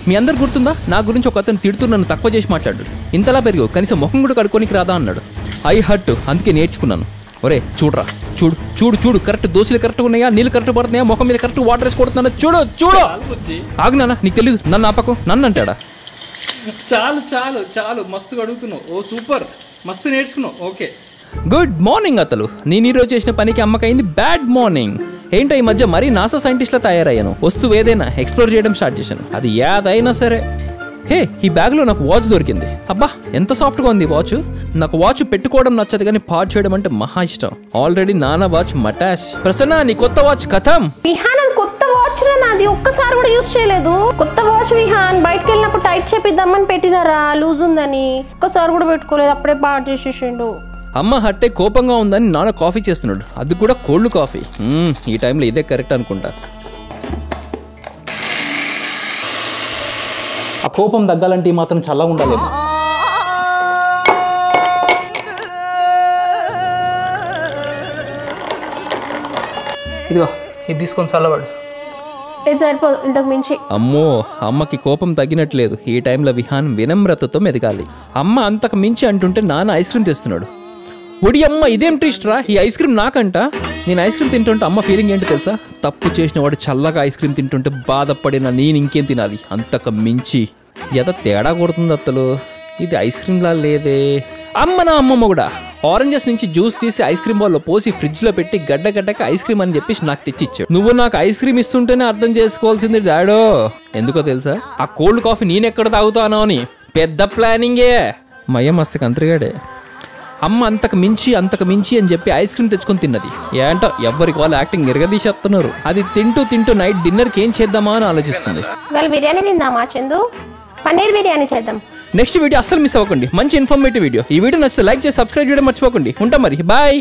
మీ అందరు గుర్తుందా? నా గురించి ఒక అతను తిడుతూ నన్ను తక్కువ చేసి మాట్లాడాడు. ఇంతలా పెరిగావు, కనీసం ముఖం కూడా కడుక్కోనికి రాదా అన్నాడు. ఐ హర్ట్, అందుకే నేర్చుకున్నాను. ఒరే చూడరా, చూడు చూడు చూడు, కరెక్ట్ దోశలు కరెక్ట్గా ఉన్నాయా, నీళ్ళు కరెక్ట్ పడుతున్నాయా, ముఖం మీద కరెక్ట్ వాటర్ వేసి కొడుతున్నా, చూడు చూడు. ఆగునానా, నీకు తెలీదు, నన్ను ఆపకు, నన్ను అంటాడా? చాలు చాలు చాలు, మస్తుగా అడుగుతున్నావు. ఓ సూపర్, మస్తు నేర్చుకున్నావు. ఓకే, గుడ్ మార్నింగ్ అతలు. నేను ఈరోజు చేసిన పనికి అమ్మకైంది బ్యాడ్ మార్నింగ్. ఏంటో ఈ మధ్య మరీ నాసా సైంటిస్ట్లా తయారయ్యాను. వస్తువు ఏదైనా ఎక్స్ప్లోర్ చేయడం స్టార్ట్ చేశాను, అది ఏదైనా సరే. హే, ఈ బ్యాగ్లో నాకు వాచ్ దొరికింది. అబ్బా ఎంత సాఫ్ట్గా ఉంది వాచ్. నాకు వాచ్ పెట్టుకోవడం నచ్చదు కానీ పాడు చేయడం అంటే మహా ఇష్టం. ఆల్రెడీ నానా వాచ్ మటాష్. ప్రసన్న, నీ కొత్త వాచ్ కథం. విహాన్, కొత్త వాచ్ నాది ఒక్కసారి కూడా యూజ్ చేయలేదు. కొత్త వాచ్ విహాన్, బయటకు వెళ్ళినప్పుడు టైట్ చేపిద్దామని పెట్టినారా, లూజ్ ఉందని. ఒక్కసారి కూడా పెట్టుకోలేదు, అప్పుడే పాడు చేసేసిండు. అమ్మ హట్టే కోపంగా ఉందని నాన్న కాఫీ చేస్తున్నాడు, అది కూడా కోల్డ్ కాఫీ. ఈ టైంలో ఇదే కరెక్ట్ అనుకుంటా. ఆ కోపం తగ్గాలంటే ఈ మాత్రం చల్లగా ఉండాలి. ఇదిగో ఇది తీసుకొని చల్లబడు. సరిపోదు ఇంతకు మించి. అమ్మో, అమ్మకి కోపం తగ్గినట్లేదు. ఈ టైంలో విహాన్ వినమ్రతతో మెదగాలి. అమ్మ అంతకు మించి అంటుంటే నాన్న ఐస్ క్రీమ్ తెస్తున్నాడు. ఒడి అమ్మ, ఇదేం ట్విస్ట్ రా, ఈ ఐస్ క్రీమ్ నాకంట. నేను ఐస్ క్రీమ్ తింటుంటే అమ్మ ఫీలింగ్ ఏంటో తెలుసా? తప్పు చేసిన వాడు చల్లగా ఐస్ క్రీమ్ తింటుంటే బాధపడిన నేను ఇంకేం తినాలి. అంతకు మించి ఎంత తేడా కొడుతుంది అత్తలు. ఇది ఐస్ క్రీమ్లా లేదే. అమ్మ, నా అమ్మమ్మ కూడా ఆరెంజెస్ నుంచి జ్యూస్ తీసి ఐస్ క్రీమ్ బాల్లో పోసి ఫ్రిడ్జ్లో పెట్టి గడ్డకి ఐస్ క్రీమ్ అని చెప్పేసి నాకు తెచ్చిచ్చాడు. నువ్వు నాకు ఐస్ క్రీమ్ ఇస్తుంటేనే అర్థం చేసుకోవాల్సింది డాడో. ఎందుకో తెలుసా? ఆ కోల్డ్ కాఫీ నేనెక్కడ తాగుతానో అని పెద్ద ప్లానింగే. మయ్య మస్తు కంత్రిగాడే. అమ్మ అంతకు మించి అని చెప్పి ఐస్ క్రీమ్ తెచ్చుకొని తిన్నది. ఏంటో ఎవరికి వాళ్ళు యాక్టింగ్ ఎరగదీసేస్తున్నారు. అది తింటూ నైట్ డిన్నర్కి ఏం చేద్దామా అని ఆలోచిస్తుంది. బిర్యానీ తిందామా చందు? పన్నీర్ బిర్యానీ చేద్దాం. నెక్స్ట్ వీడియో అస్సలు మిస్ అవ్వకండి, మంచి ఇన్ఫర్మేటివ్ వీడియో. ఈ వీడియో నచ్చితే లైక్ చేసి సబ్స్క్రైబ్ చేయడం మర్చిపోకండి. ఉంటాం మరి, బాయ్.